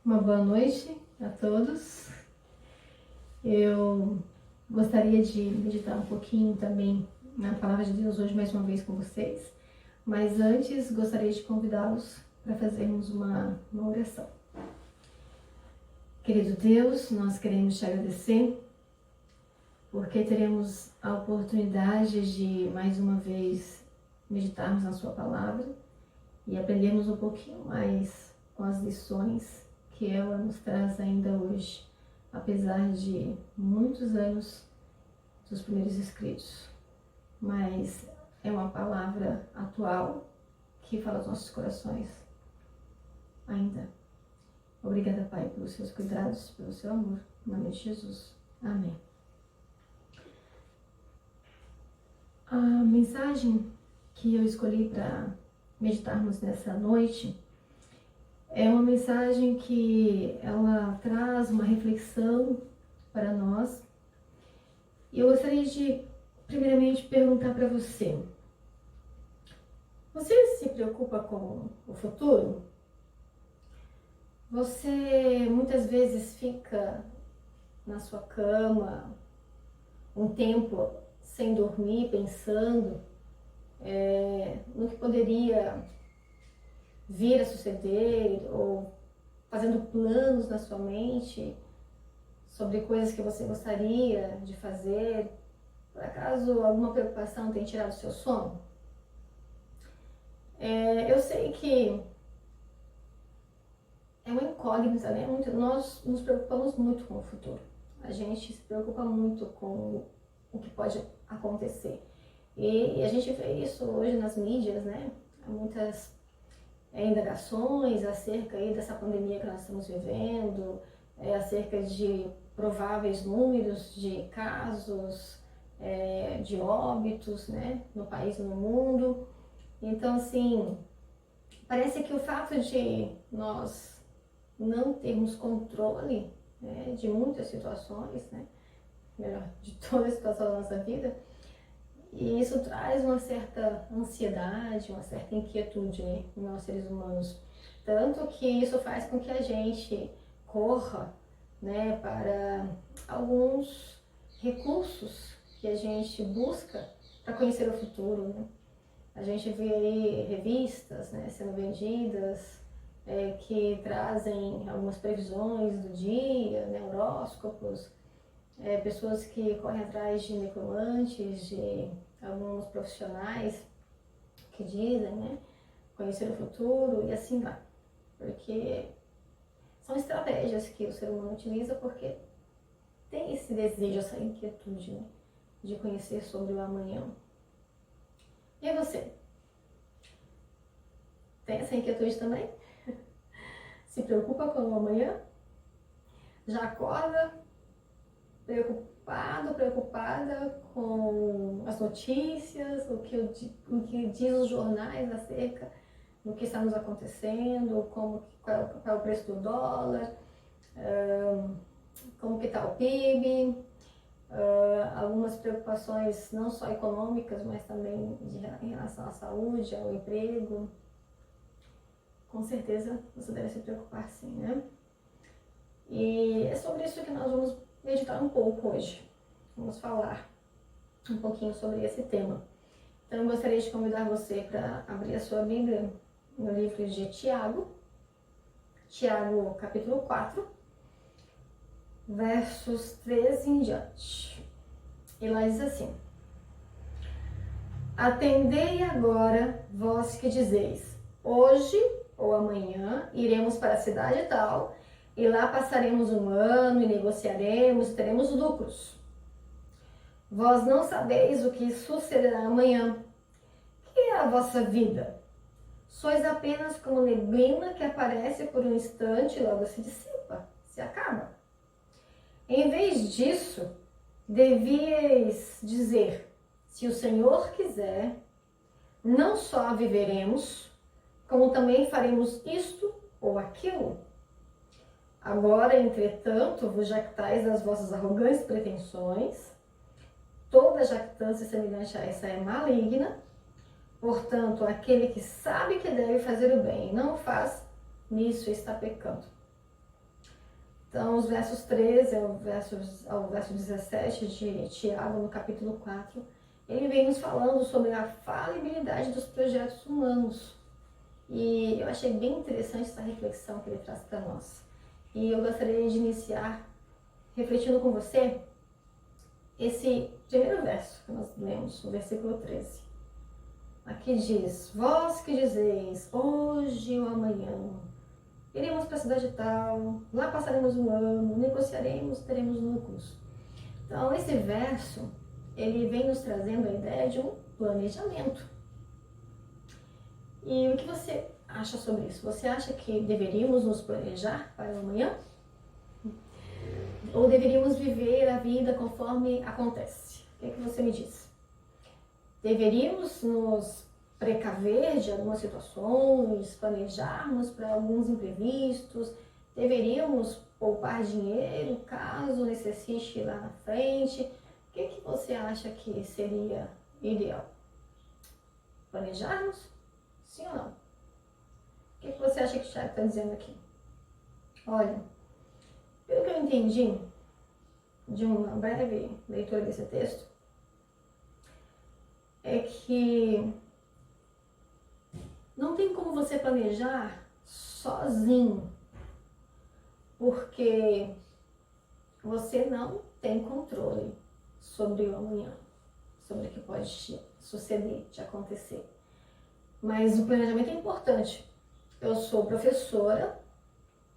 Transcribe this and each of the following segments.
Uma boa noite a todos. Eu gostaria de meditar um pouquinho também na Palavra de Deus hoje mais uma vez com vocês, mas antes gostaria de convidá-los para fazermos uma oração. Querido Deus, nós queremos te agradecer porque teremos a oportunidade de mais uma vez meditarmos na sua palavra e aprendermos um pouquinho mais com as lições que ela nos traz ainda hoje, apesar de muitos anos dos primeiros escritos. Mas é uma palavra atual que fala aos nossos corações ainda. Obrigada, Pai, pelos seus cuidados, pelo seu amor. Em nome de Jesus. Amém. A mensagem que eu escolhi para meditarmos nessa noite é uma mensagem que ela traz uma reflexão para nós. E eu gostaria de, primeiramente, perguntar para você. Você se preocupa com o futuro? Você muitas vezes fica na sua cama um tempo sem dormir, pensando no que poderia vir a suceder, ou fazendo planos na sua mente sobre coisas que você gostaria de fazer. Por acaso alguma preocupação tem tirado o seu sono? Eu sei que é uma incógnita, né? Nós nos preocupamos muito com o futuro. A gente se preocupa muito com o que pode acontecer. E a gente vê isso hoje nas mídias, né? Há muitas indagações acerca aí dessa pandemia que nós estamos vivendo, acerca de prováveis números de casos, de óbitos, né, no país e no mundo. Então, assim, parece que o fato de nós não termos controle, né, de muitas situações, né, melhor, de toda a situação da nossa vida, e isso traz uma certa ansiedade, uma certa inquietude, né, em nós seres humanos. Tanto que isso faz com que a gente corra, né, para alguns recursos que a gente busca para conhecer o futuro, né? A gente vê aí revistas, né, sendo vendidas, que trazem algumas previsões do dia, né, horóscopos, pessoas que correm atrás de necromantes, de alguns profissionais que dizem, né, conhecer o futuro e assim vai. Porque são estratégias que o ser humano utiliza porque tem esse desejo, essa inquietude, né, de conhecer sobre o amanhã. E você? Tem essa inquietude também? Se preocupa com o amanhã? Já acorda preocupada com as notícias, o que diz os jornais acerca do que está nos acontecendo, qual é o preço do dólar, como que está o PIB, algumas preocupações não só econômicas, mas também em relação à saúde, ao emprego. Com certeza você deve se preocupar sim, né? E é sobre isso que nós vamos meditar um pouco hoje. Vamos falar um pouquinho sobre esse tema. Então eu gostaria de convidar você para abrir a sua Bíblia no livro de Tiago, capítulo 4, versos 13 em diante. E lá diz assim: Atendei agora, vós que dizeis, hoje ou amanhã iremos para a cidade tal, e lá passaremos um ano e negociaremos, teremos lucros. Vós não sabeis o que sucederá amanhã. Que é a vossa vida? Sois apenas como neblina que aparece por um instante e logo se dissipa, se acaba. Em vez disso, devíeis dizer, se o Senhor quiser, não só viveremos, como também faremos isto ou aquilo. Agora, entretanto, vos jactais das vossas arrogantes pretensões. Toda jactância semelhante a essa é maligna. Portanto, aquele que sabe que deve fazer o bem e não faz, nisso está pecando. Então, os versos 13 ao verso 17 de Tiago, no capítulo 4, ele vem nos falando sobre a falibilidade dos projetos humanos. E eu achei bem interessante essa reflexão que ele traz para nós. E eu gostaria de iniciar refletindo com você esse primeiro verso que nós lemos, o versículo 13. Aqui diz: vós que dizeis, hoje ou amanhã, iremos para a cidade tal, lá passaremos um ano, negociaremos, teremos lucros. Então, esse verso, ele vem nos trazendo a ideia de um planejamento. E o que você acha sobre isso? Você acha que deveríamos nos planejar para o amanhã? Ou deveríamos viver a vida conforme acontece? O que é que você me diz? Deveríamos nos precaver de algumas situações, planejarmos para alguns imprevistos, deveríamos poupar dinheiro caso necessite lá na frente. O que é que você acha que seria ideal? Planejarmos? Sim ou não? O que é que você acha que o Thiago está dizendo aqui? Olha, pelo que eu entendi de uma breve leitura desse texto, é que não tem como você planejar sozinho, porque você não tem controle sobre o amanhã, sobre o que pode suceder, te acontecer. Mas o planejamento é importante. Eu sou professora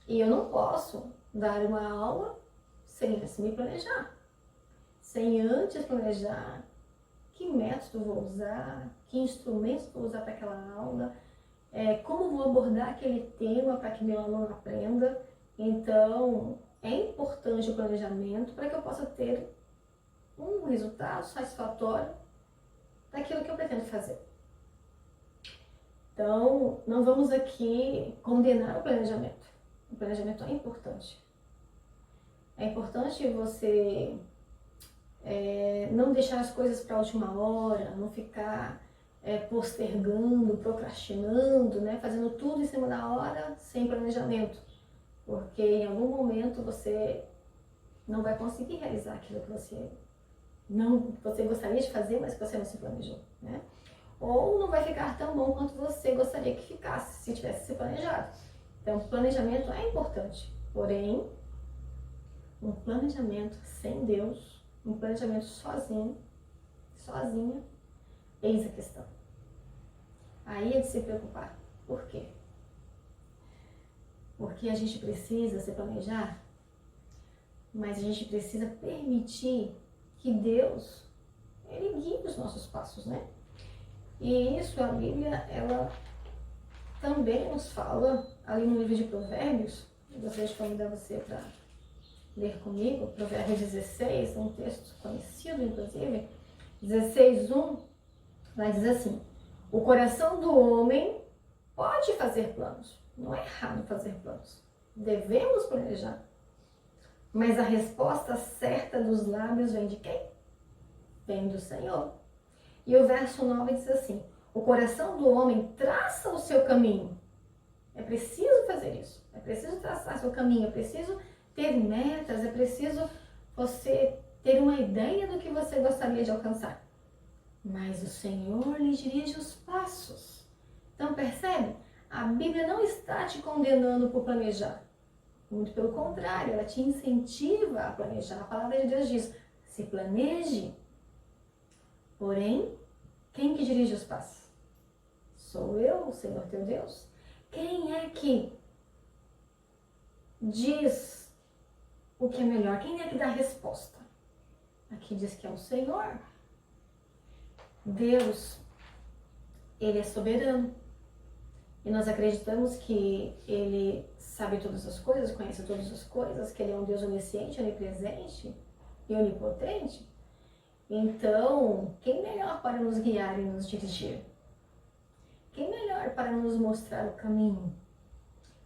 e eu não posso dar uma aula sem antes me planejar, sem antes planejar que método vou usar, que instrumentos vou usar para aquela aula, como vou abordar aquele tema para que meu aluno aprenda. Então, é importante o planejamento para que eu possa ter um resultado satisfatório daquilo que eu pretendo fazer. Então, não vamos aqui condenar o planejamento. O planejamento é importante. É importante você não deixar as coisas para a última hora, não ficar postergando, procrastinando, né? Fazendo tudo em cima da hora, sem planejamento. Porque em algum momento você não vai conseguir realizar aquilo que você gostaria de fazer, mas que você não se planejou, né? Ou não vai ficar tão bom quanto você gostaria que ficasse, se tivesse se planejado. Então, planejamento é importante, porém, um planejamento sem Deus, um planejamento sozinha, eis a questão. Aí é de se preocupar. Por quê? Porque a gente precisa se planejar, mas a gente precisa permitir que Deus, Ele guie os nossos passos, né? E isso a Bíblia, ela também nos fala, ali no livro de Provérbios, eu gostaria de convidar você para ler comigo, Provérbios 16, um texto conhecido, inclusive, 16:1, vai dizer assim: o coração do homem pode fazer planos, não é errado fazer planos, devemos planejar, mas a resposta certa dos lábios vem de quem? Vem do Senhor. E o verso 9 diz assim: o coração do homem traça o seu caminho. É preciso fazer isso, é preciso traçar seu caminho, é preciso ter metas, é preciso você ter uma ideia do que você gostaria de alcançar. Mas o Senhor lhe dirige os passos. Então percebe? A Bíblia não está te condenando por planejar. Muito pelo contrário, ela te incentiva a planejar. A palavra de Deus diz: se planeje. Porém, quem que dirige os passos? Sou eu, o Senhor teu Deus? Quem é que diz o que é melhor? Quem é que dá a resposta? Aqui diz que é o Senhor. Deus, Ele é soberano. E nós acreditamos que Ele sabe todas as coisas, conhece todas as coisas, que Ele é um Deus onisciente, onipresente e onipotente. Então, quem melhor para nos guiar e nos dirigir? Quem melhor para nos mostrar o caminho?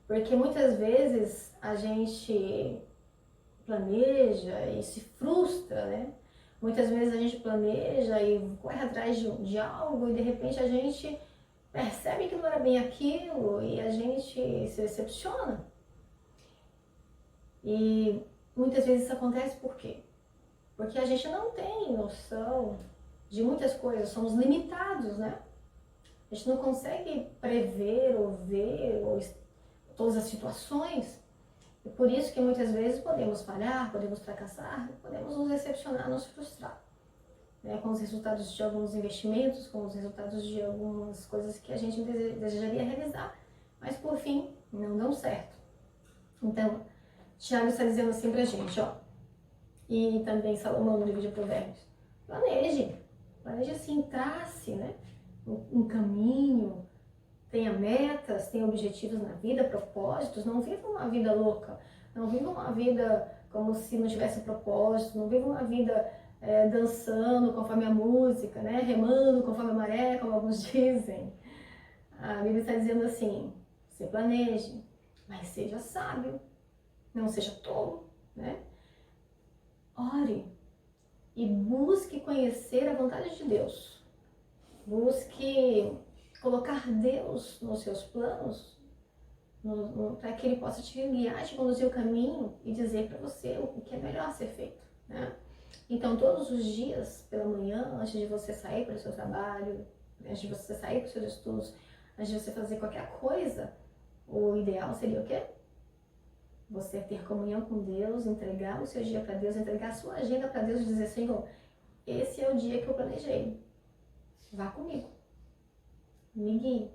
Porque muitas vezes a gente planeja e se frustra, né? Muitas vezes a gente planeja e corre atrás de algo e de repente a gente percebe que não era bem aquilo e a gente se decepciona. E muitas vezes isso acontece por quê? Porque a gente não tem noção de muitas coisas, somos limitados, né? A gente não consegue prever ou ver todas as situações. E por isso que muitas vezes podemos falhar, podemos fracassar, podemos nos decepcionar, nos frustrar. Né? Com os resultados de alguns investimentos, com os resultados de algumas coisas que a gente desejaria realizar, mas por fim não dão certo. Então, Tiago está dizendo assim pra gente, ó, e também Salomão no livro de Provérbios, planeje assim, trace, né? Um caminho, tenha metas, tenha objetivos na vida, propósitos, não viva uma vida louca, não viva uma vida como se não tivesse propósito, não viva uma vida dançando conforme a música, né? Remando conforme a maré, como alguns dizem. A Bíblia está dizendo assim, se planeje, mas seja sábio, não seja tolo, né? Ore e busque conhecer a vontade de Deus. Busque colocar Deus nos seus planos, para que Ele possa te guiar, te conduzir o caminho e dizer para você o que é melhor ser feito, né? Então, todos os dias, pela manhã, antes de você sair para o seu trabalho, antes de você sair para os seus estudos, antes de você fazer qualquer coisa, o ideal seria o quê? Você ter comunhão com Deus, entregar o seu dia para Deus, entregar a sua agenda para Deus e dizer, Senhor, esse é o dia que eu planejei. Vá comigo. Me guie,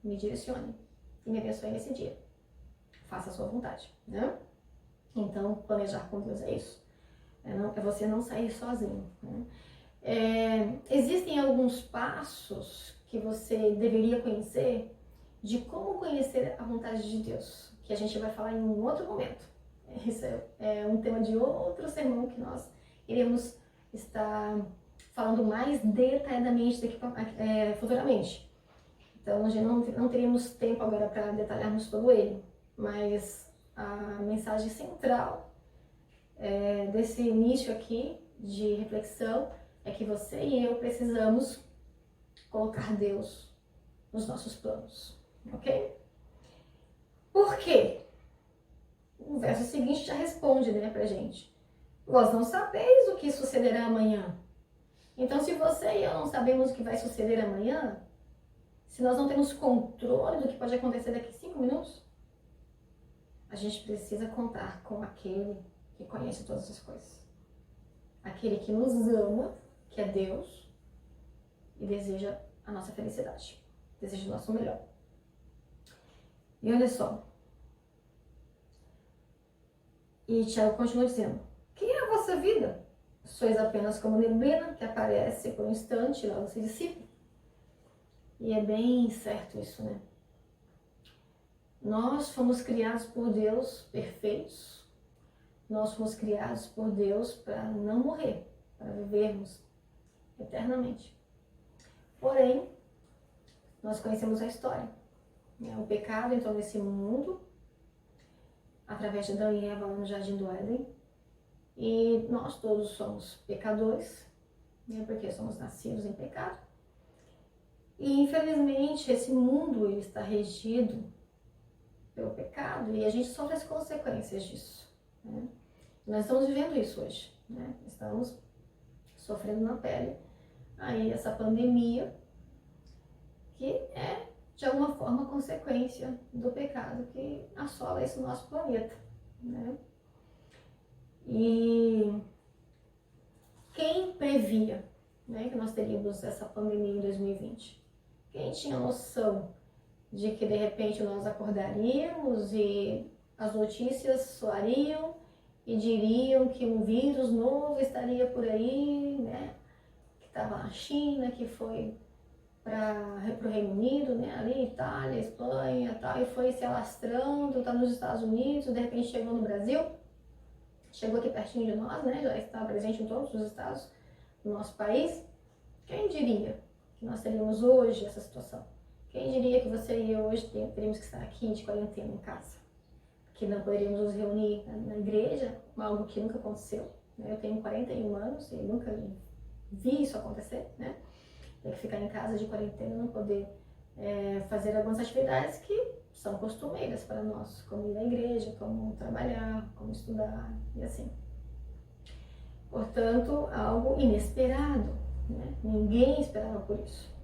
me direcione e me abençoe nesse dia. Faça a sua vontade, né? Então, planejar com Deus é isso. É você não sair sozinho, né? Existem alguns passos que você deveria conhecer de como conhecer a vontade de Deus, que a gente vai falar em um outro momento. Isso é um tema de outro sermão que nós iremos estar falando mais detalhadamente futuramente. Então, a gente não teríamos tempo agora para detalharmos todo ele, mas a mensagem central desse início aqui de reflexão é que você e eu precisamos colocar Deus nos nossos planos, ok? Por quê? O verso seguinte já responde, né, pra gente. Vós não sabeis o que sucederá amanhã. Então, se você e eu não sabemos o que vai suceder amanhã, se nós não temos controle do que pode acontecer daqui a 5 minutos, a gente precisa contar com aquele que conhece todas as coisas. Aquele que nos ama, que é Deus, e deseja a nossa felicidade, deseja o nosso melhor. E olha só, e Tiago continua dizendo, quem é a vossa vida? Sois apenas como neblina que aparece por um instante e logo se dissipa. E é bem certo isso, né? Nós fomos criados por Deus perfeitos. Nós fomos criados por Deus para não morrer, para vivermos eternamente. Porém, nós conhecemos a história. O pecado entrou nesse mundo através de Adão e Eva lá no Jardim do Éden. E nós todos somos pecadores, né, porque somos nascidos em pecado. E infelizmente esse mundo ele está regido pelo pecado e a gente sofre as consequências disso, né? Nós estamos vivendo isso hoje, né? Estamos sofrendo na pele aí essa pandemia que é de alguma forma consequência do pecado que assola esse nosso planeta, né? E quem previa, né, que nós teríamos essa pandemia em 2020? Quem tinha noção de que de repente nós acordaríamos e as notícias soariam e diriam que um vírus novo estaria por aí, né? Que estava na China, que foi para o Reino Unido, né? Ali, Itália, Espanha, tal, e foi se alastrando, está nos Estados Unidos, de repente chegou no Brasil, chegou aqui pertinho de nós, né? Já está presente em todos os estados do nosso país. Quem diria que nós teríamos hoje essa situação? Quem diria que você e eu hoje teríamos que estar aqui de quarentena em casa? Que não poderíamos nos reunir na igreja, algo que nunca aconteceu. Eu tenho 41 anos e nunca vi isso acontecer, né? Ter que ficar em casa de quarentena, não poder fazer algumas atividades que são costumeiras para nós, como ir à igreja, como trabalhar, como estudar e assim. Portanto, algo inesperado, né? Ninguém esperava por isso.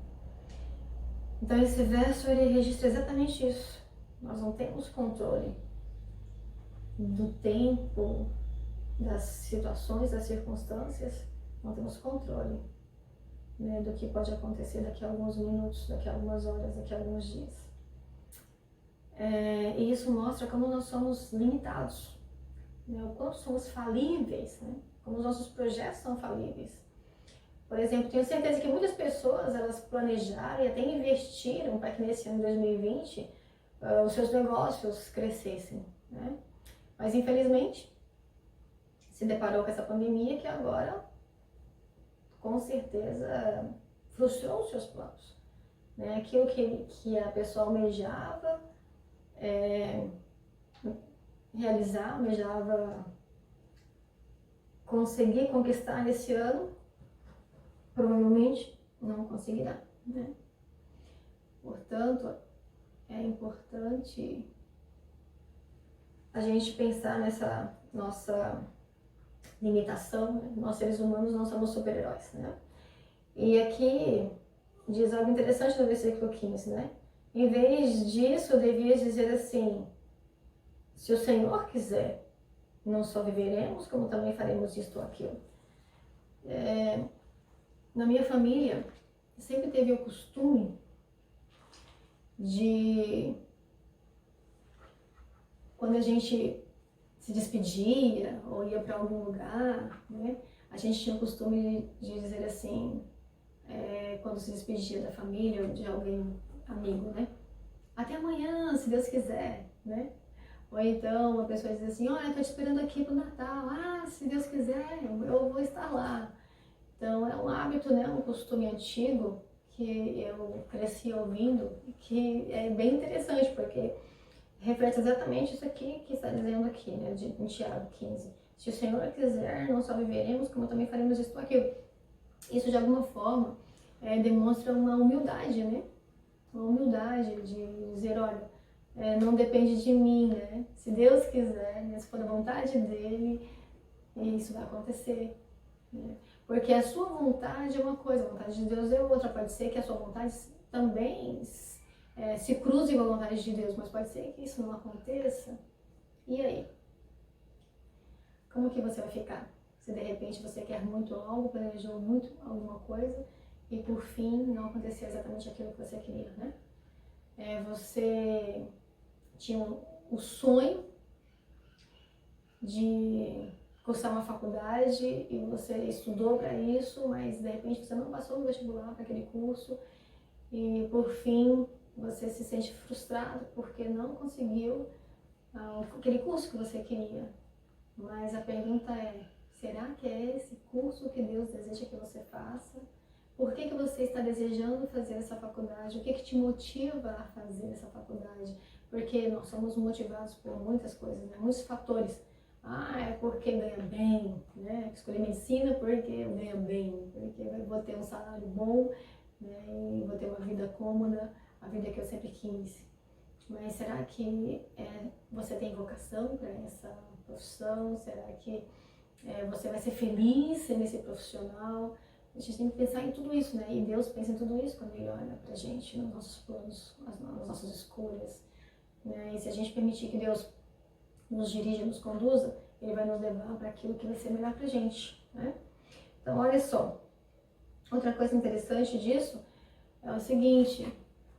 Então esse verso ele registra exatamente isso. Nós não temos controle do tempo, das situações, das circunstâncias, não temos controle, né, do que pode acontecer daqui a alguns minutos, daqui a algumas horas, daqui a alguns dias. E isso mostra como nós somos limitados, né, o quanto somos falíveis, né, como os nossos projetos são falíveis. Por exemplo, tenho certeza que muitas pessoas elas planejaram e até investiram para que nesse ano de 2020 os seus negócios crescessem, né? Mas infelizmente se deparou com essa pandemia que agora com certeza frustrou os seus planos, né? Aquilo que a pessoa almejava realizar, almejava conseguir conquistar nesse ano, provavelmente não conseguirá, né? Portanto, é importante a gente pensar nessa nossa limitação, né? Nós seres humanos não somos super-heróis, né? E aqui diz algo interessante no versículo 15, né? Em vez disso, eu devia dizer assim, se o Senhor quiser, não só viveremos, como também faremos isto ou aquilo. Na minha família, sempre teve o costume de, quando a gente se despedia ou ia para algum lugar, né, a gente tinha o costume de dizer assim, quando se despedia da família ou de alguém amigo, né? Até amanhã, se Deus quiser, né? Ou então uma pessoa diz assim, olha, eu tô te esperando aqui pro Natal, se Deus quiser, eu vou estar lá. Então é um hábito, né, um costume antigo que eu cresci ouvindo, que é bem interessante, porque reflete exatamente isso aqui que está dizendo aqui, né, em Tiago 15. Se o Senhor quiser, não só viveremos, como também faremos isto ou aquilo. Isso de alguma forma demonstra uma humildade, né? Uma humildade de dizer, olha, não depende de mim, né? Se Deus quiser, né, se for da vontade dele, isso vai acontecer, né? Porque a sua vontade é uma coisa, a vontade de Deus é outra. Pode ser que a sua vontade também se cruze com a vontade de Deus, mas pode ser que isso não aconteça. E aí? Como que você vai ficar? Se de repente você quer muito algo, planejou muito alguma coisa e por fim não acontecer exatamente aquilo que você queria, né? Você tinha o sonho de cursar uma faculdade e você estudou para isso, mas de repente você não passou no vestibular para aquele curso e por fim você se sente frustrado porque não conseguiu aquele curso que você queria. Mas a pergunta é, será que é esse curso que Deus deseja que você faça? Por que você está desejando fazer essa faculdade? O que te motiva a fazer essa faculdade? Porque nós somos motivados por muitas coisas, né? Muitos fatores. É porque ganha bem, né? Escolhi medicina porque eu ganho bem, porque eu vou ter um salário bom, né? E vou ter uma vida cômoda, a vida que eu sempre quis. Mas será que você tem vocação para essa profissão? Será que você vai ser feliz sendo esse profissional? A gente tem que pensar em tudo isso, né? E Deus pensa em tudo isso quando Ele olha pra gente, nos nossos planos, nas nossas escolhas, né? E se a gente permitir que Deus nos dirija, nos conduza, Ele vai nos levar para aquilo que vai ser melhor pra gente, né? Então, olha só. Outra coisa interessante disso é o seguinte,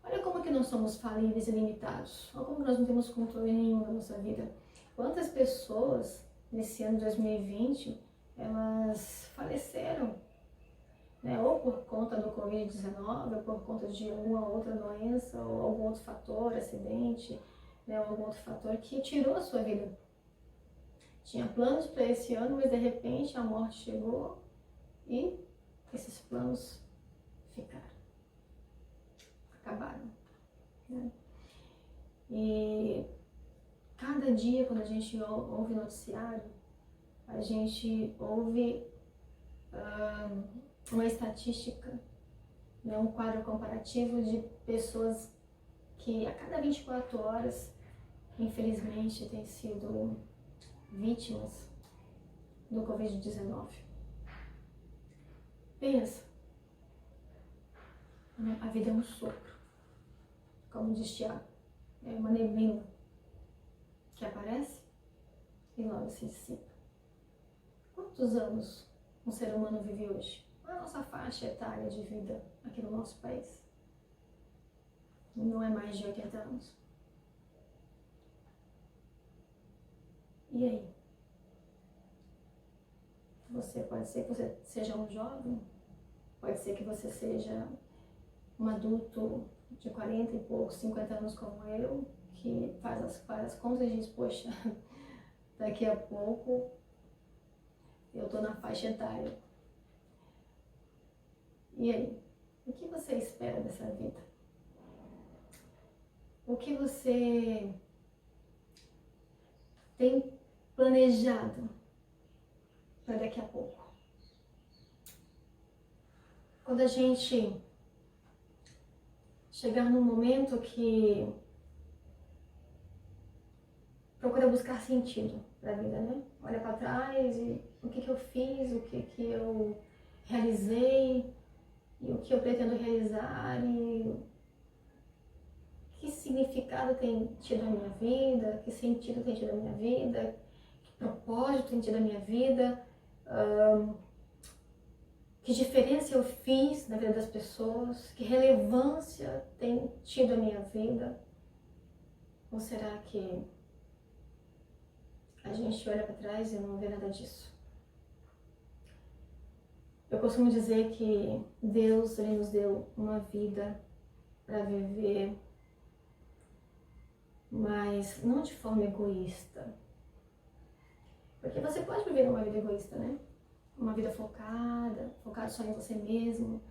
olha como que nós somos falíveis e limitados. Olha como nós não temos controle nenhum da nossa vida. Quantas pessoas nesse ano de 2020, elas faleceram, né? Ou por conta do Covid-19, ou por conta de alguma outra doença, ou algum outro fator, acidente, né? Ou algum outro fator que tirou a sua vida. Tinha planos para esse ano, mas de repente a morte chegou e esses planos ficaram. Acabaram, né? E cada dia, quando a gente ouve noticiário, a gente ouve uma estatística, né, um quadro comparativo de pessoas que a cada 24 horas, infelizmente, têm sido vítimas do Covid-19. Pensa, a vida é um sopro, como diz Tiago, é uma neblina que aparece e logo se dissipa. Quantos anos um ser humano vive hoje? Qual é a nossa faixa etária de vida aqui no nosso país? Não é mais de 80 anos. E aí? Pode ser que você seja um jovem, pode ser que você seja um adulto de 40 e poucos, 50 anos como eu, que faz as contas e diz, poxa, daqui a pouco eu tô na faixa etária. E aí? O que você espera dessa vida? O que você tem planejado para daqui a pouco? Quando a gente chegar num momento que procura buscar sentido para a vida, né? Olha para trás e o que eu fiz, o que eu realizei e o que eu pretendo realizar e que significado tem tido a minha vida, que sentido tem tido a minha vida, que propósito tem tido a minha vida, que diferença eu fiz na vida das pessoas, que relevância tem tido a minha vida? Ou será que a gente olha para trás e não vê nada disso? Eu costumo dizer que Deus, Ele nos deu uma vida para viver, mas não de forma egoísta. Porque você pode viver uma vida egoísta, né? Uma vida focada só em você mesmo,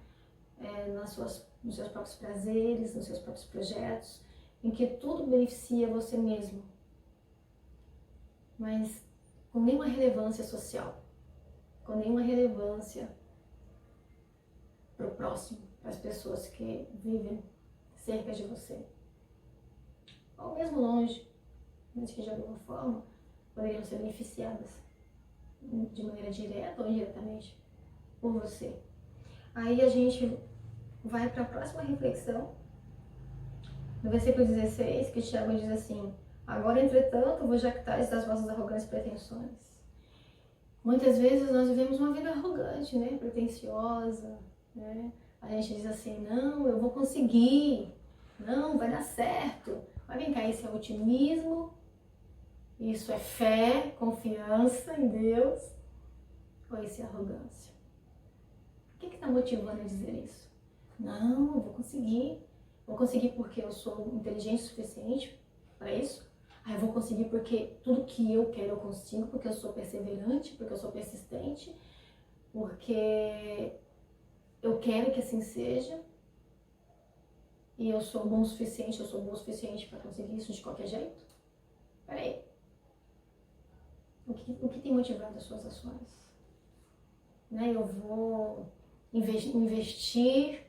nos seus próprios prazeres, nos seus próprios projetos, em que tudo beneficia você mesmo, mas com nenhuma relevância social, com nenhuma relevância para o próximo, para as pessoas que vivem cerca de você, ou mesmo longe, mas que de alguma forma poderiam ser beneficiadas de maneira direta ou indiretamente por você. Aí a gente vai para a próxima reflexão, no versículo 16, que Tiago diz assim: agora, entretanto, vos jactais das vossas arrogantes pretensões. Muitas vezes nós vivemos uma vida arrogante, né? Pretensiosa, né? A gente diz assim, não, eu vou conseguir, não, vai dar certo. Mas vem cá, isso é otimismo, isso é fé, confiança em Deus, ou isso é arrogância? O que está motivando a dizer isso? Não, eu vou conseguir porque eu sou inteligente o suficiente para isso. Eu vou conseguir porque tudo que eu quero eu consigo, porque eu sou perseverante, porque eu sou persistente, porque eu quero que assim seja. E eu sou bom o suficiente, eu sou bom o suficiente para conseguir isso de qualquer jeito? Peraí. O que tem motivado as suas ações? Né? Eu vou investir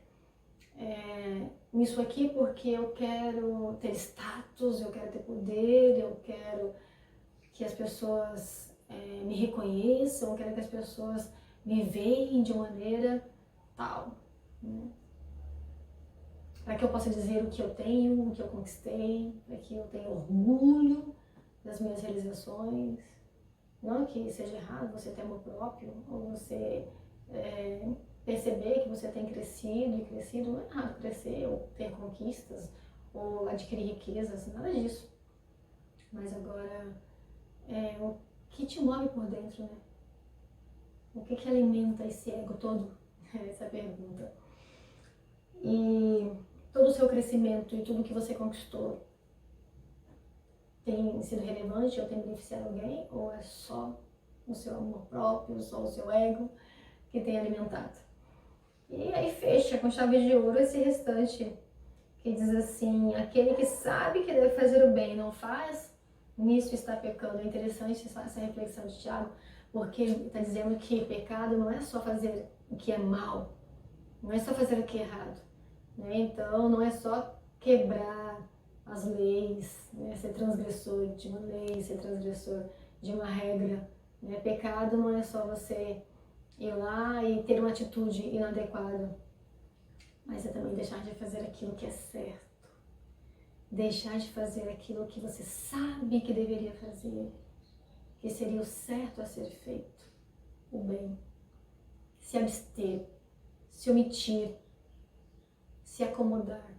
nisso aqui porque eu quero ter status, eu quero ter poder, eu quero que as pessoas me reconheçam, eu quero que as pessoas me veem de maneira tal, né? Para que eu possa dizer o que eu tenho, o que eu conquistei, para que eu tenha orgulho das minhas realizações. Não que seja errado você ter amor próprio, ou você perceber que você tem crescido e crescido. Não é errado crescer, ou ter conquistas, ou adquirir riquezas, nada disso. Mas agora, o que te move por dentro, né? O que alimenta esse ego todo? Essa é a pergunta. E todo o seu crescimento e tudo que você conquistou tem sido relevante ou tem beneficiado alguém? Ou é só o seu amor próprio, só o seu ego que tem alimentado? E aí fecha com chave de ouro esse restante, que diz assim: aquele que sabe que deve fazer o bem e não faz, nisso está pecando. É interessante essa reflexão de Tiago, porque ele está dizendo que pecado não é só fazer o que é mal, não é só fazer o que é errado, né? Então não é só quebrar as leis, né? Ser transgressor de uma lei, ser transgressor de uma regra, né? Pecado não é só você ir lá e ter uma atitude inadequada, mas é também deixar de fazer aquilo que é certo, deixar de fazer aquilo que você sabe que deveria fazer, que seria o certo a ser feito, o bem, se abster, se omitir, se acomodar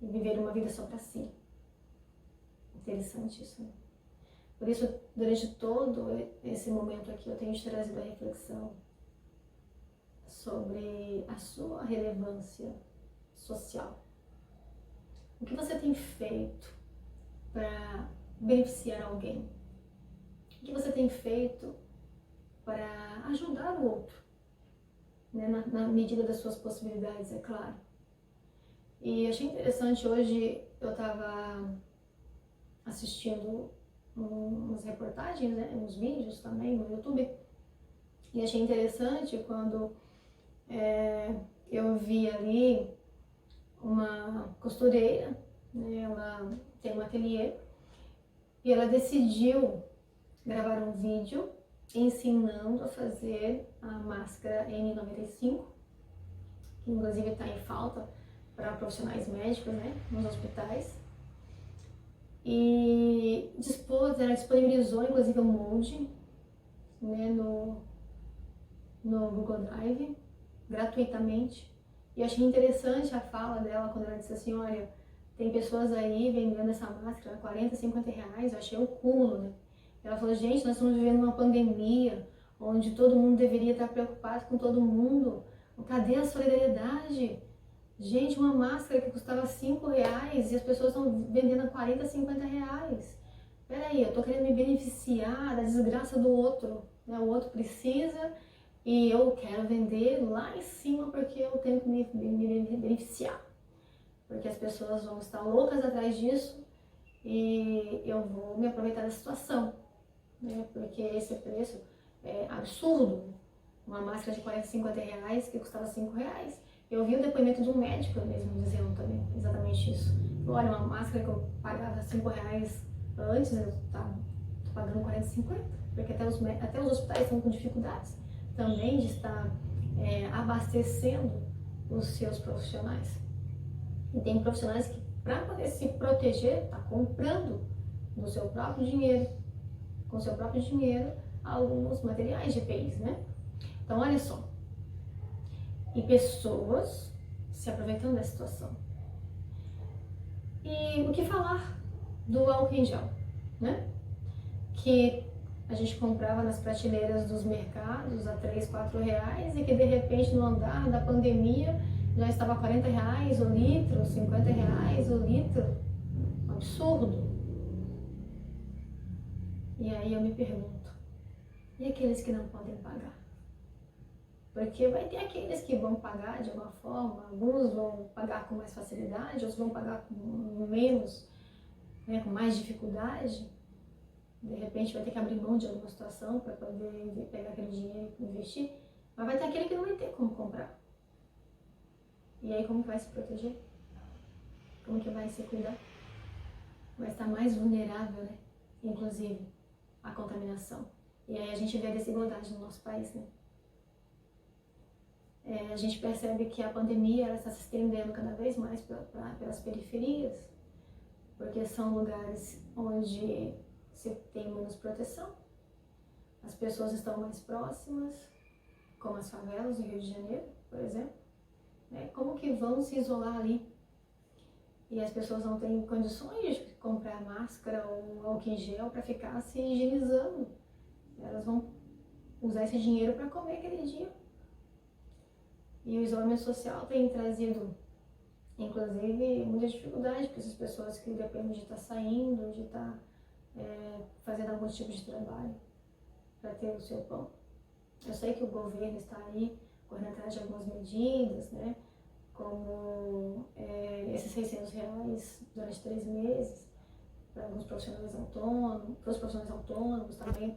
e viver uma vida só para si. Interessante isso, né? Por isso, durante todo esse momento aqui, eu tenho te trazido a reflexão sobre a sua relevância social. O que você tem feito para beneficiar alguém? O que você tem feito para ajudar o outro? Né? Na medida das suas possibilidades, é claro. E achei interessante, hoje eu estava assistindo umas reportagens, né, uns vídeos também no YouTube, e achei interessante quando eu vi ali uma costureira, né, ela tem um ateliê, e ela decidiu gravar um vídeo ensinando a fazer a máscara N95, que inclusive está em falta para profissionais médicos, né, nos hospitais. E ela disponibilizou inclusive o molde, né, no Google Drive, gratuitamente. E eu achei interessante a fala dela quando ela disse assim, olha, tem pessoas aí vendendo essa máscara a 40, 50 reais, eu achei o cúmulo, né? Ela falou, gente, nós estamos vivendo uma pandemia, onde todo mundo deveria estar preocupado com todo mundo. Cadê a solidariedade? Gente, uma máscara que custava 5 reais e as pessoas estão vendendo a 40, 50 reais. Peraí, eu tô querendo me beneficiar da desgraça do outro, né? O outro precisa e eu quero vender lá em cima porque eu tenho que me beneficiar. Porque as pessoas vão estar loucas atrás disso e eu vou me aproveitar da situação, né? Porque esse preço é absurdo. Uma máscara de 40, 50 reais que custava 5 reais. Eu vi o depoimento de um médico mesmo dizendo também exatamente isso. Olha, uma máscara que eu pagava 5 reais antes, eu tô pagando 40, 50, porque até os hospitais estão com dificuldades também de estar abastecendo os seus profissionais. E tem profissionais que, para poder se proteger, tá comprando no seu próprio dinheiro, com seu próprio dinheiro, alguns materiais de EPIs, né? Então, olha só. E pessoas se aproveitando da situação. E o que falar do álcool em gel, né? Que a gente comprava nas prateleiras dos mercados a 3, 4 reais e que de repente no andar da pandemia já estava 40 reais o litro, 50 reais o litro. Um absurdo. E aí eu me pergunto, e aqueles que não podem pagar? Porque vai ter aqueles que vão pagar de alguma forma, alguns vão pagar com mais facilidade, outros vão pagar com menos, né, com mais dificuldade. De repente vai ter que abrir mão de alguma situação para poder pegar aquele dinheiro e investir. Mas vai ter aquele que não vai ter como comprar. E aí como que vai se proteger? Como que vai se cuidar? Vai estar mais vulnerável, né? Inclusive, à contaminação. E aí a gente vê a desigualdade no nosso país, né? A gente percebe que a pandemia ela está se estendendo cada vez mais pelas periferias, porque são lugares onde se tem menos proteção, as pessoas estão mais próximas, como as favelas do Rio de Janeiro, por exemplo. Como que vão se isolar ali? E as pessoas não têm condições de comprar máscara ou álcool em gel para ficar se higienizando. Elas vão usar esse dinheiro para comer aquele dia. E o isolamento social tem trazido, inclusive, muita dificuldade para essas pessoas que dependem de estar saindo, de estar fazendo algum tipo de trabalho para ter o seu pão. Eu sei que o governo está aí correndo atrás de algumas medidas, né? Como esses 600 reais durante 3 meses para alguns profissionais autônomos, para os profissionais autônomos também,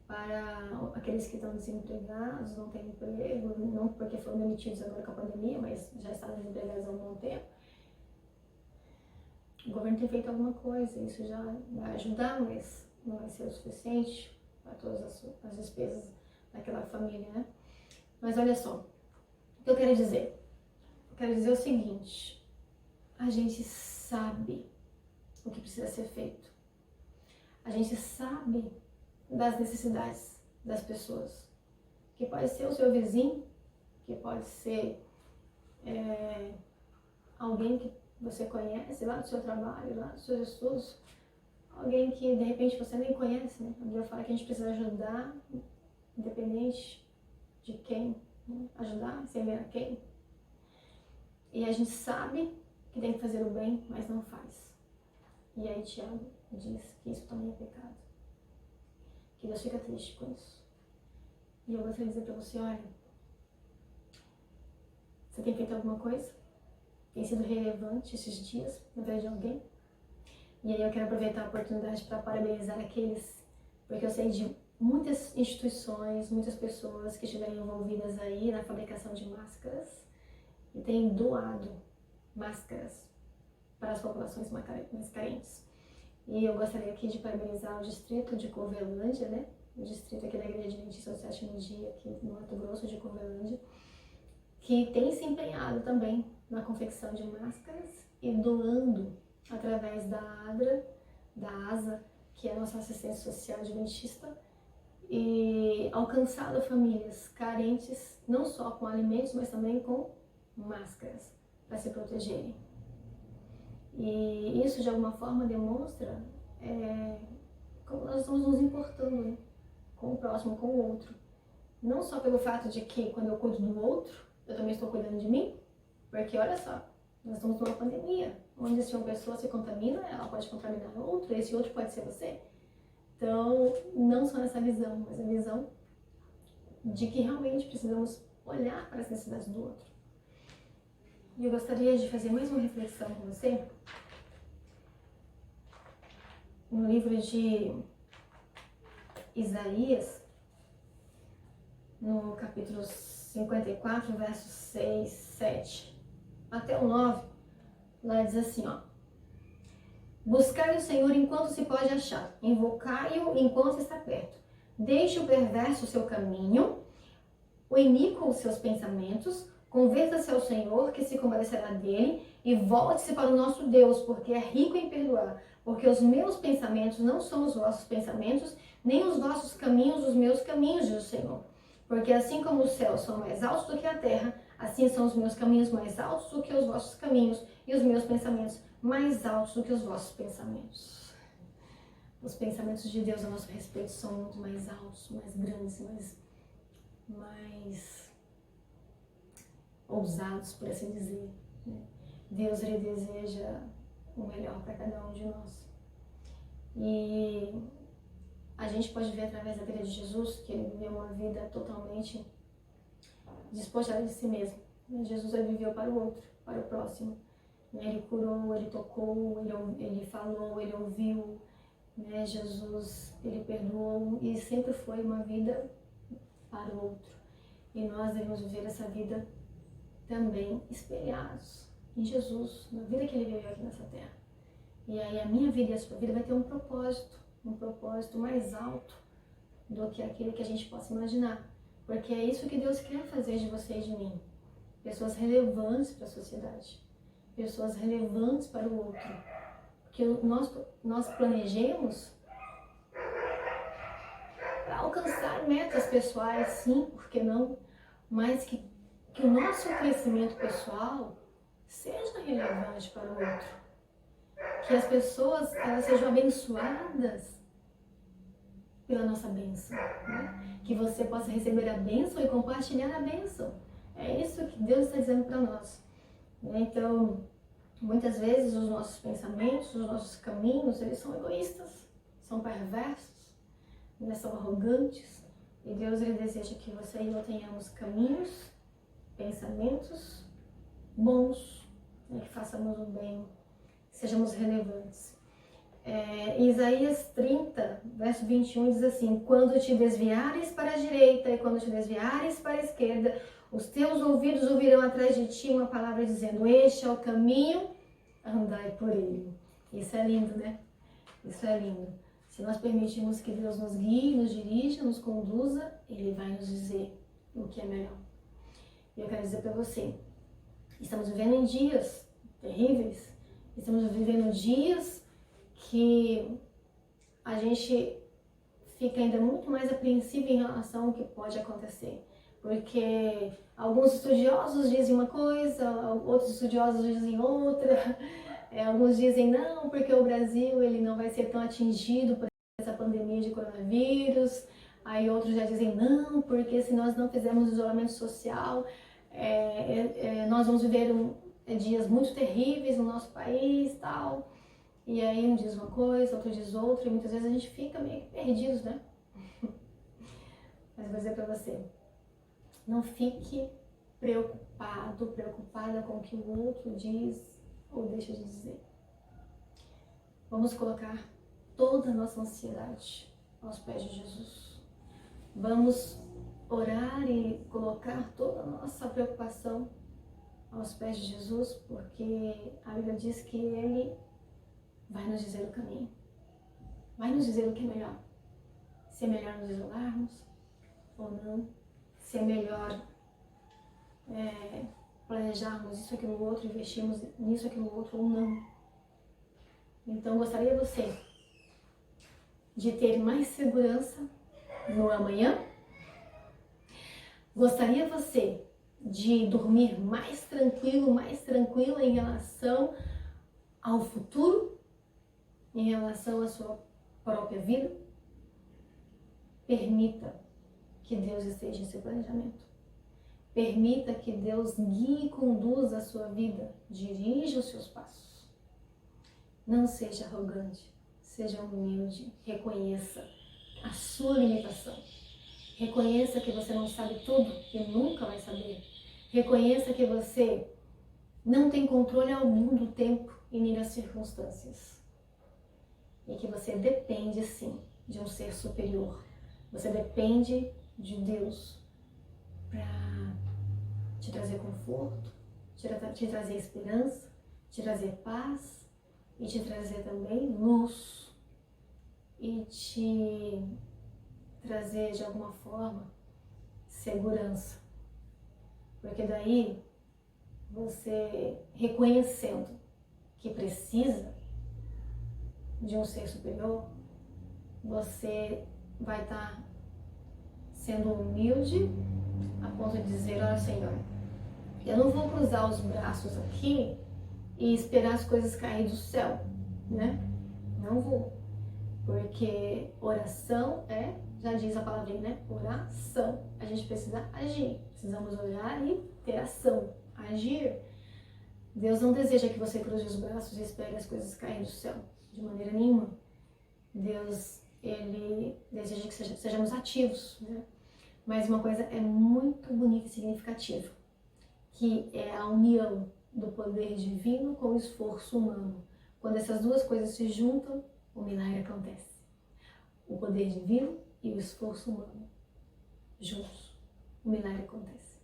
para aqueles que estão desempregados, não têm emprego, não porque foram demitidos agora com a pandemia, mas já estavam desempregados há um bom tempo. o governo tem feito alguma coisa, isso já vai ajudar, mas não vai ser o suficiente para todas as despesas daquela família, né? Mas olha só, o que eu quero dizer? Eu quero dizer o seguinte, a gente sabe o que precisa ser feito. A gente sabe das necessidades das pessoas, que pode ser o seu vizinho, que pode ser alguém que você conhece lá do seu trabalho, lá dos seus estudos, alguém que de repente você nem conhece, né? A Bíblia fala que a gente precisa ajudar, independente de quem, né? Ajudar sem ver a quem. E a gente sabe que tem que fazer o bem, mas não faz. E aí Tiago diz que isso também é pecado. Que Deus fica triste com isso. E eu gostaria de dizer para você, olha, você tem feito alguma coisa? Tem sido relevante esses dias na vida de alguém? E aí eu quero aproveitar a oportunidade para parabenizar aqueles, porque eu sei de muitas instituições, muitas pessoas que estiveram envolvidas aí na fabricação de máscaras e têm doado máscaras para as populações mais carentes. E eu gostaria aqui de parabenizar o distrito de Covelândia, né? O distrito aqui da Igreja Adventista do Sétimo Dia, aqui no Mato Grosso de Covelândia, que tem se empenhado também na confecção de máscaras e doando através da ADRA, da ASA, que é a nossa assistência social adventista, e alcançado famílias carentes, não só com alimentos, mas também com máscaras para se protegerem. E isso de alguma forma demonstra como nós estamos nos importando, né? Com o próximo, com o outro. Não só pelo fato de que quando eu cuido do outro, eu também estou cuidando de mim, porque olha só, nós estamos numa pandemia, onde se uma pessoa se contamina, ela pode contaminar outro, e esse outro pode ser você. Então, não só nessa visão, mas a visão de que realmente precisamos olhar para as necessidades do outro. E eu gostaria de fazer mais uma reflexão com você no livro de Isaías, no capítulo 54, versos 6, 7 até o 9, lá diz assim, ó: buscai o Senhor enquanto se pode achar, invocai-o enquanto está perto. Deixe o perverso o seu caminho, o iníquo os seus pensamentos, converta-se ao Senhor, que se compadecerá dele, e volte-se para o nosso Deus, porque é rico em perdoar. Porque os meus pensamentos não são os vossos pensamentos, nem os vossos caminhos os meus caminhos, diz o Senhor. Porque assim como os céus são mais altos do que a terra, assim são os meus caminhos mais altos do que os vossos caminhos, e os meus pensamentos mais altos do que os vossos pensamentos. Os pensamentos de Deus a nosso respeito são muito mais altos, mais grandes, mais ousados, por assim dizer, né? Deus, ele deseja o melhor para cada um de nós. E a gente pode ver através da vida de Jesus que ele viveu uma vida totalmente despojada de si mesmo. Jesus, ele viveu para o outro, para o próximo. Ele curou, ele tocou, ele falou, ele ouviu, né? Jesus, ele perdoou e sempre foi uma vida para o outro. E nós devemos viver essa vida também espelhados em Jesus, na vida que ele viveu aqui nessa terra. E aí a minha vida e a sua vida vai ter um propósito mais alto do que aquele que a gente possa imaginar. Porque é isso que Deus quer fazer de você e de mim. Pessoas relevantes para a sociedade, pessoas relevantes para o outro. Que nós planejemos para alcançar metas pessoais, sim, por que não? Mas que o nosso crescimento pessoal seja relevante para o outro. Que as pessoas elas sejam abençoadas pela nossa bênção, né? Que você possa receber a bênção e compartilhar a bênção. É isso que Deus está dizendo para nós. Então, muitas vezes os nossos pensamentos, os nossos caminhos, eles são egoístas, são perversos, né? São arrogantes. E Deus, ele deseja que você e eu tenhamos caminhos, pensamentos bons, né? Que façamos o bem, sejamos relevantes. Em Isaías 30, verso 21, diz assim: quando te desviares para a direita e quando te desviares para a esquerda, os teus ouvidos ouvirão atrás de ti uma palavra dizendo: este é o caminho, andai por ele. Isso é lindo, né? Isso é lindo. Se nós permitirmos que Deus nos guie, nos dirija, nos conduza, Ele vai nos dizer o que é melhor. E eu quero dizer para você, estamos vivendo em dias terríveis, estamos vivendo dias que a gente fica ainda muito mais apreensivo em relação ao que pode acontecer. Porque alguns estudiosos dizem uma coisa, outros estudiosos dizem outra. Alguns dizem não, porque o Brasil ele não vai ser tão atingido por essa pandemia de coronavírus. Aí outros já dizem não, porque se nós não fizermos isolamento social, nós vamos viver dias muito terríveis no nosso país e tal. E aí um diz uma coisa, outro diz outra, e muitas vezes a gente fica meio perdidos, né? Mas vou dizer pra você, não fique preocupado, preocupada com o que o outro diz ou deixa de dizer. Vamos colocar toda a nossa ansiedade aos pés de Jesus. Vamos orar e colocar toda a nossa preocupação aos pés de Jesus, porque a Bíblia diz que Ele vai nos dizer o caminho, vai nos dizer o que é melhor. Se é melhor nos isolarmos ou não, se é melhor planejarmos isso, aquilo, outro, investirmos nisso, aquilo, outro ou não. Então, gostaria você de ter mais segurança no amanhã? Gostaria você de dormir mais tranquilo, mais tranquila em relação ao futuro, em relação à sua própria vida? Permita que Deus esteja em seu planejamento. Permita que Deus guie e conduza a sua vida, dirija os seus passos. Não seja arrogante, seja humilde, reconheça a sua limitação. Reconheça que você não sabe tudo e nunca vai saber. Reconheça que você não tem controle algum do tempo e nem das circunstâncias. E que você depende, sim, de um ser superior. Você depende de Deus para te trazer conforto, te trazer esperança, te trazer paz e te trazer também luz e te trazer de alguma forma segurança. Porque daí você reconhecendo que precisa de um ser superior, você vai estar sendo humilde a ponto de dizer, olha Senhor, eu não vou cruzar os braços aqui e esperar as coisas caírem do céu, né? Não vou. Porque oração já diz a palavrinha, né? Oração. A gente precisa agir. Precisamos orar e ter ação. Agir. Deus não deseja que você cruze os braços e espere as coisas caírem do céu. De maneira nenhuma. Deus, Ele deseja que sejamos ativos, né? Mas uma coisa é muito bonita e significativa, que é a união do poder divino com o esforço humano. Quando essas duas coisas se juntam, o milagre acontece. O poder divino e o esforço humano juntos, o milagre acontece.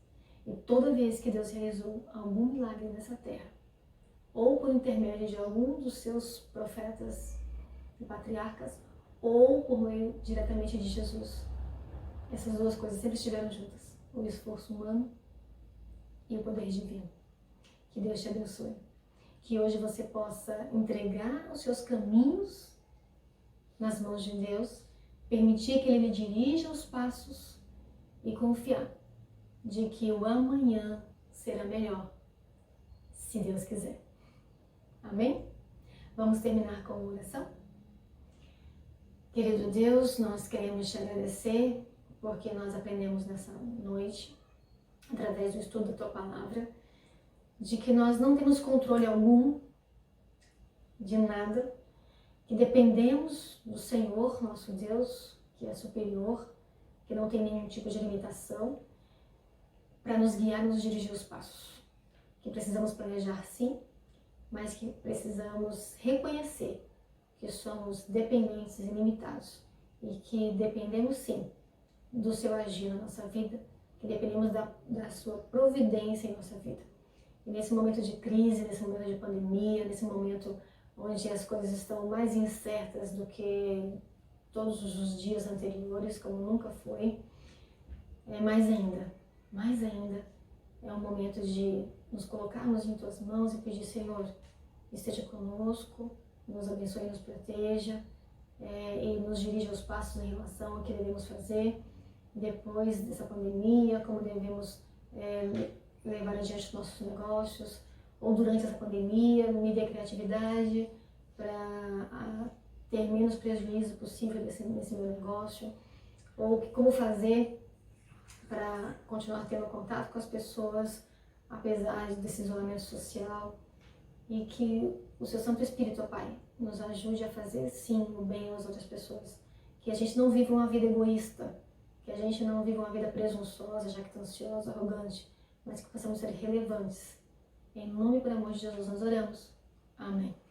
E toda vez que Deus realizou algum milagre nessa terra, ou por intermédio de algum dos seus profetas e patriarcas, ou por meio diretamente de Jesus, essas duas coisas sempre estiveram juntas, o esforço humano e o poder divino. Que Deus te abençoe. Que hoje você possa entregar os seus caminhos nas mãos de Deus, permitir que Ele lhe dirija os passos e confiar de que o amanhã será melhor, se Deus quiser. Amém? Vamos terminar com uma oração? Querido Deus, nós queremos te agradecer porque nós aprendemos nessa noite, através do estudo da Tua Palavra, de que nós não temos controle algum de nada, que dependemos do Senhor, nosso Deus, que é superior, que não tem nenhum tipo de limitação, para nos guiar e nos dirigir os passos. Que precisamos planejar sim, mas que precisamos reconhecer que somos dependentes e limitados e que dependemos sim do Seu agir na nossa vida, que dependemos da Sua providência em nossa vida. E nesse momento de crise, nesse momento de pandemia, nesse momento onde as coisas estão mais incertas do que todos os dias anteriores, como nunca foi. Mais ainda, é um momento de nos colocarmos em Tuas mãos e pedir, Senhor, esteja conosco, nos abençoe e nos proteja, e nos dirija os passos em relação ao que devemos fazer depois dessa pandemia, como devemos levar adiante os nossos negócios, ou durante essa pandemia, me dê criatividade para ter menos prejuízo possível nesse meu negócio, ou como fazer para continuar tendo contato com as pessoas, apesar desse isolamento social, e que o Seu Santo Espírito, ó Pai, nos ajude a fazer sim o bem às outras pessoas, que a gente não viva uma vida egoísta, que a gente não viva uma vida presunçosa, jactanciosa, arrogante, mas que possamos ser relevantes. Em nome e por amor de Jesus nós oramos. Amém.